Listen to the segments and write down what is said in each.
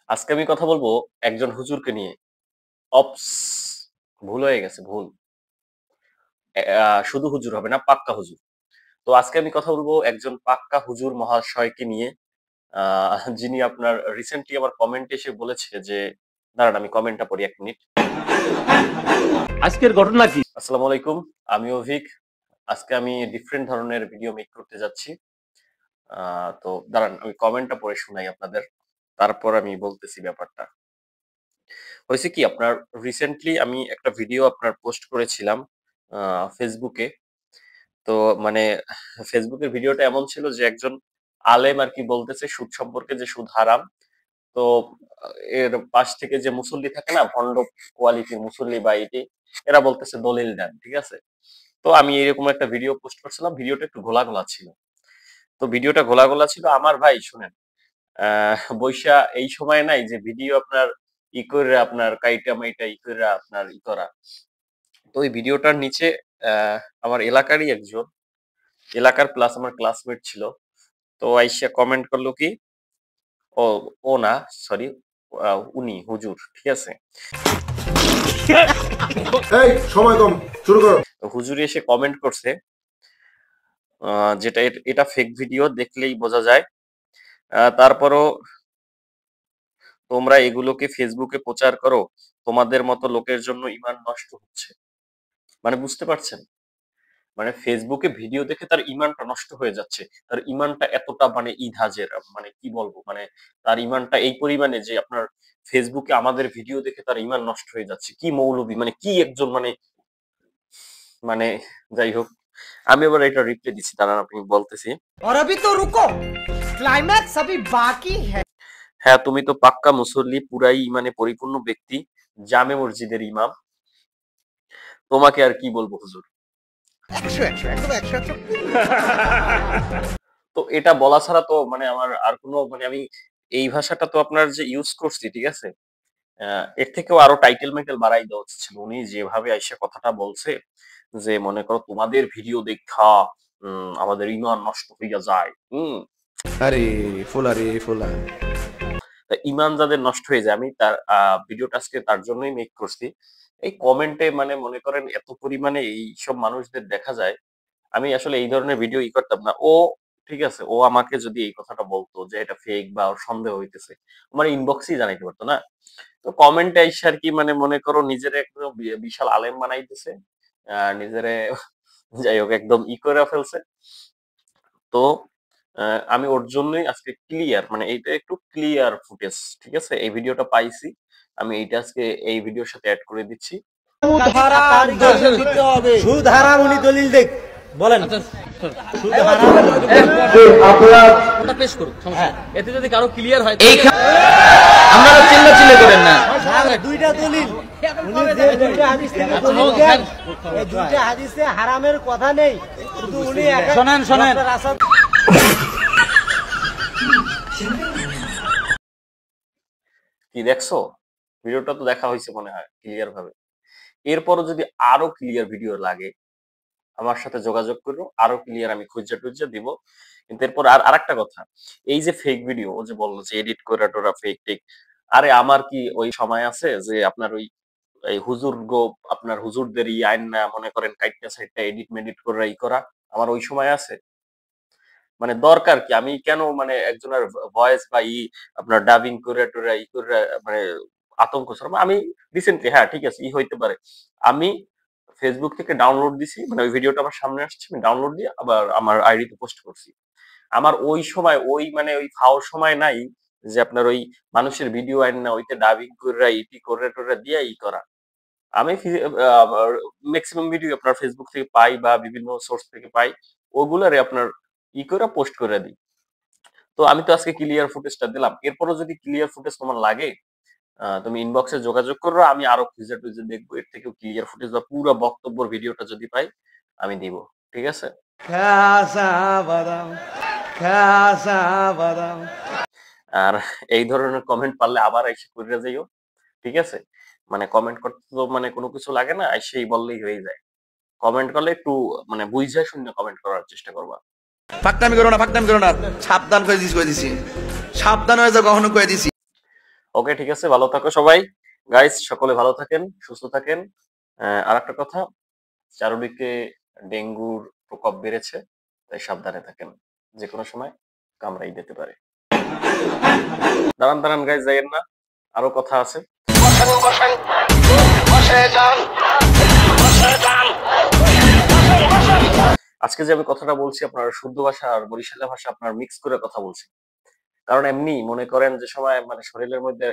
আজকে আমি কথা বলবো একজন হুজুরকে নিয়ে। অপস, ভুল হয়ে গেছে, ভুল। শুধু হুজুর হবে না, পাক্কা হুজুর। তো আজকে আমি কথা বলবো একজন পাক্কা হুজুর মহাশয়কে নিয়ে, যিনি আপনার রিসেন্টলি আমার কমেন্টে এসে বলেছে যে, দাঁড়ান আমি কমেন্টটা পড়ি 1 মিনিট। আজকের ঘটনা কি? আসসালামু আলাইকুম, আমি অভিক। আজকে আমি ডিফারেন্ট ধরনের ভিডিও মেক করতে যাচ্ছি। তো দাঁড়ান আমি কমেন্টটা পড়ে শোনাই আপনাদের, তারপর আমি বলতেছি ব্যাপারটা। হয়েছে কি, আপনার রিসেন্টলি আমি একটা ভিডিও আপনার পোস্ট করেছিলাম ফেসবুকে। তো মানে ফেসবুকের ভিডিওটা এমন ছিল যে একজন আলেম আর কি বলতেছে সুদ সম্পর্কে, যে সুদ হারাম। তো এর পাশ থেকে যে মুসল্লি থাকে না, ভণ্ড কোয়ালিটির মুসল্লি বা এটি, এরা বলতেছে দলিল দেন, ঠিক আছে। তো আমি এরকম একটা ভিডিও পোস্ট করছিলাম, ভিডিওটা একটু ঘোলা ঘোলা ছিল। তো ভিডিওটা ঘোলা ঘোলা ছিল, আমার ভাই শুনেন, বৈশা এই সময় নাই যে ভিডিও আপনার ই করে আপনার কাইটা মাইটা ই করে আপনার ই করা। তো ওই ভিডিওটার নিচে আমার এলাকারই একজন, এলাকার প্লাস আমার ক্লাসমেট ছিল। তো আইসা কমেন্ট করলো কি, ও ও না, সরি, উনি হুজুর, ঠিক আছে। এই সময় কম, শুরু করো। তো হুজুর এসে কমেন্ট করছে, যেটা এটা ফেক ভিডিও, দেখলেই বোঝা যায়। তারপরও তোমরা এগুলোকে ফেসবুকে প্রচার করো, তোমাদের মতো লোকের জন্য ঈমান নষ্ট হচ্ছে। মানে বুঝতে পারছেন, মানে ফেসবুকে ভিডিও দেখে তার ঈমানটা নষ্ট হয়ে যাচ্ছে। তার ঈমানটা এতটা মানে ইধাজের, মানে কি বলবো, মানে তার ঈমানটা এই পরিমাণে যে আপনার ফেসবুকে আমাদের ভিডিও দেখে তার ঈমান নষ্ট হয়ে যাচ্ছে। কি মৌলবি, মানে কি একজন, মানে মানে যাই হোক, আমি এবার এটা রিপ্লাই দিচ্ছি, তারা আপনি বলতেছি। और अभी तो रुको, क्लाइमैक्स अभी बाकी है। হ্যাঁ, তুমি তো পাক্কা মুসল্লি, পুরাই ইমানে পরিপূর্ণ ব্যক্তি, জামে মসজিদের ইমাম, তোমাকে আর কি বলবো হুজুর। তো এটা বলা ছাড়া তো মানে আমার আর কোনো, মানে আমি এই ভাষাটা তো আপনার যে ইউজ করছি, ঠিক আছে, এর থেকেও আরো টাইটেল মাইটেল বাড়াই দেওয়া উচিত ছিল। উনি যেভাবে আইসা কথাটা বলছে, যে মনে করো তোমাদের ভিডিও দেখা আমাদের ইমান নষ্ট হইয়া যায়। আরে ফুলা রে ফুলা। তা ইমান যাদের নষ্ট হয়ে যায়, আমি তার ভিডিওটা আজকে তার জন্যই মেক করছি। এই কমেন্টে মানে মনে করেন এত পরিমাণে এই সব মানুষদের দেখা যায়। আমি আসলে এই ধরনের ভিডিও করতাম না। ও ঠিক আছে, ও আমাকে যদি এই কথাটা বলতো যে এটা ফেক বা ওর সন্দেহ হইতেছে, আমার ইনবক্সেই জানাইতে পারতো না। তো কমেন্টে আইসা আর কি, মানে মনে করো নিজেরে একদম বিশাল আলেম বানাইতেছে, নিজেরে যাই হোক একদম করে ফেলছে। তো আমি ওর জন্যই আজকে ক্লিয়ার, মানে এইটা একটু ক্লিয়ার ফুটেজ, ঠিক আছে, এই ভিডিওটা পাইছি, আমি এইটা আজকে এই ভিডিওর সাথে অ্যাড করে দিচ্ছি। সুদ হারাম উনি দলিল দেখ বলেন। ওটা পেশ করুন, সমস্যা নেই। এতে যদি কারো ক্লিয়ার হয়, আপনারা চিল্লাচিল্লি করেন না। দুইটা দলিল উনি যে দুইটা হাদিস থেকে দলিল দেন, এই দুইটা হাদিসে হারামের কথা নেই, শুধু উনি শোনেন শোনেন, কি দেখছো, ভিডিওটা তো দেখা হয়েছে মনে হয় ক্লিয়ার ভাবে। এরপরও যদি আরো ক্লিয়ার ভিডিও লাগে, আমার সাথে যোগাযোগ করো, আরো ক্লিয়ার আমি খুঁজে টুজে দিব। কিন্তু এরপর আর আরেকটা কথা, এই যে ফেক ভিডিও, ও যে বললো যে এডিট করে টোরা ফেক টেক, আরে আমার কি ওই সময় আছে যে আপনার ওই এই হুজুর গো, আপনার হুজুরদের ই আইন না মনে করেন কাইটটা সাইটটা এডিট মেডিট করে ই করা, আমার ওই সময় আছে? মানে দরকার কি, আমি কেন মানে একজনের ভয়েস বা আপনার ডাবিং করে টোরা ই করে মানে আতঙ্ক ছড়াবো? আমি রিসেন্টলি, হ্যাঁ ঠিক আছে, হইতে পারে, আমি ফেসবুক থেকে ডাউনলোড দিছি, মানে ওই ভিডিওটা আমার সামনে আসছে, আমি ডাউনলোড দিয়ে আবার আমার আইডিতে পোস্ট করছি। আমার ওই সময় ওই মানে ওই ফাও সময় নাই যে আপনার ওই মানুষের ভিডিও আইন না ওইতে ডাবিং করে ইটি করে টোরা দিয়ে ই করা। আমি ম্যাক্সিমাম ভিডিও আপনার ফেসবুক থেকে পাই বা বিভিন্ন সোর্স থেকে পাই, ওগুলারে আপনার ই করে পোস্ট করে দিই। তো আমি তো আজকে ক্লিয়ার ফুটেজটা দিলাম, এরপরও যদি ক্লিয়ার ফুটেজ তোমার লাগে, তুমি ইনবক্সে যোগাযোগ করো, আমি আরো খুঁজে টুজে দেখবো, এর থেকেও ক্লিয়ার ফুটেজ বা পুরো বক্তব্যের ভিডিওটা যদি পাই আমি দিব, ঠিক আছে। আর এই ধরনের কমেন্ট পারলে আবার এসে করে যাইও, ঠিক আছে। মানে কমেন্ট করতে তো মানে কোনো কিছু লাগে না, এসেই বললেই হয়ে যায়। কমেন্ট করলে একটু মানে বুঝে শুনে কমেন্ট করার চেষ্টা করবা। ফাকনামি করো না, ফাকনামি করো না, সাবধান করে দিছি, সাবধান হয়ে যাও, কখনো কয়ে দিছি। ওকে, ঠিক আছে, ভালো থাকো সবাই। গাইস, সকলে ভালো থাকেন, সুস্থ থাকেন। আর একটা কথা, চারদিকে ডেঙ্গুর প্রকোপ বেড়েছে, তাই সাবধানে থাকেন, যে কোনো সময় কামড়াই দিতে পারে। দাঁড়ান দাঁড়ান গাইস, যাইয়েন না, আরো কথা আছে। আজকে যে আমি কথাটা বলছি, আপনার শুদ্ধ ভাষা আর বরিশালী ভাষা আপনার মিক্স করে কথা বলছি। কারণ এমনি মনে করেন যে সময় মানে শরীরের মধ্যে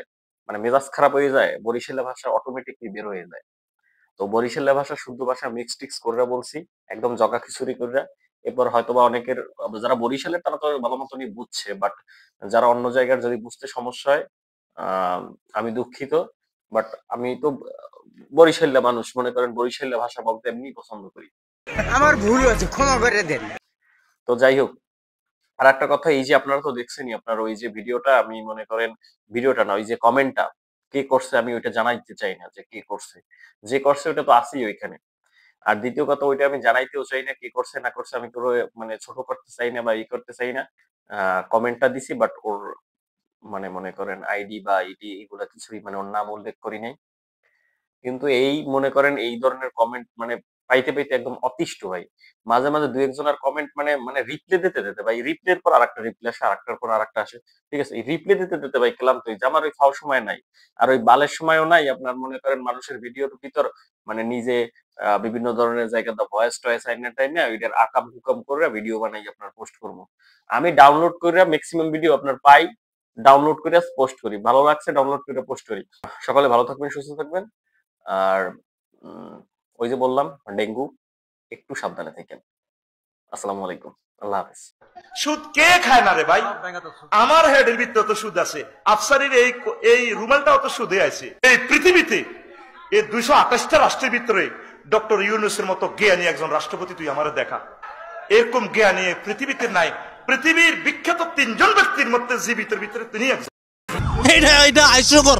মানে মেজাজ খারাপ হয়ে যায়, বরিশালী ভাষা অটোমেটিকলি বের হয়ে যায়। তো বরিশালী ভাষা শুদ্ধ ভাষা মিক্স টিক্স করে বলছি, একদম জগা খিচুড়ি করে। এরপর হয়তোবা অনেকের, যারা বরিশালের তারা তো ভালো মতনই বুঝছে, বাট যারা অন্য জায়গার যদি বুঝতে সমস্যা হয়, আমি দুঃখিত। বাট আমি তো বরিশাল্য মানুষ, মনে করেন বরিশাল্য ভাষা বলতে এমনি পছন্দ করি। আমার ভুল হয়েছে, ক্ষমা করে দেন। তো যাই হোক, আর একটা কথা, এই যে আপনারা তো দেখছেনই, আপনার ওই যে ভিডিওটা, আমি মনে করেন ভিডিওটা না, ওই যে কমেন্টটা কে করছে আমি ওইটা জানাইতে চাই না যে কে করছে। যে করছে ওইটা তো আছেই ওইখানে। আর দ্বিতীয় কথা, ওইটা আমি জানাইতেও চাই না কে করছে না করছে, আমি পুরো মানে ছোট করতে চাই না বা ই করতে চাই না। কমেন্টটা দিছি, বাট ওর মানে মনে করেন আইডি বা আইডি এগুলা কিছুই, মানে ওর নাম উল্লেখ করি নাই। কিন্তু এই মনে করেন এই ধরনের কমেন্ট মানে পাইতে পাইতে একদম অতিষ্ঠ ভাই। মাঝে মাঝে দু একজনের কমেন্ট মানে মানে রিপ্লে দিতে দিতে ভাই, রিপ্লের পর আরেকটা রিপ্লে আসে, আরেকটার পর আরেকটা আসে। ঠিক আছে, এই রিপ্লে দিতে দিতে ভাই ক্লান্ত হই, যে আমার ওই খাওয়ার সময় নাই, আর ওই বালের সময়ও নাই। আপনার মনে করেন মানুষের ভিডিওর ভিতর মানে নিজে বিভিন্ন ধরনের জায়গাতে ভয়েস টয়েস আইনা টাইনা ওইটার আকাম কুকাম করে ভিডিও বানাই আপনার পোস্ট করবো। আমি ডাউনলোড করে ম্যাক্সিমাম ভিডিও আপনার পাই, ডাউনলোড করে পোস্ট করি, ভালো লাগছে ডাউনলোড করে পোস্ট করি। সকালে ভালো থাকবেন, সুস্থ থাকবেন। আর ওই যে বললাম ডেঙ্গু, একটু সাবধানে থাকেন। আসসালামু আলাইকুম, আল্লাহ হাফেজ। সুদ কে খায় না রে ভাই? আমার হেডের ভিতরে তো সুদ আছে, আফসারির এই রুমালটাও তো সুদে আছে। এই পৃথিবীতে এই 228টা রাষ্ট্রের ভিতরে ডক্টর ইউনূসের মতো জ্ঞানী একজন রাষ্ট্রপতি তুই আমার দেখা। এরকম জ্ঞানী পৃথিবীতে নাই। পৃথিবীর বিখ্যাত 3 জন ব্যক্তির মধ্যে জীবিতের ভিতরে তিনি একজন। এটা হাস্যকর।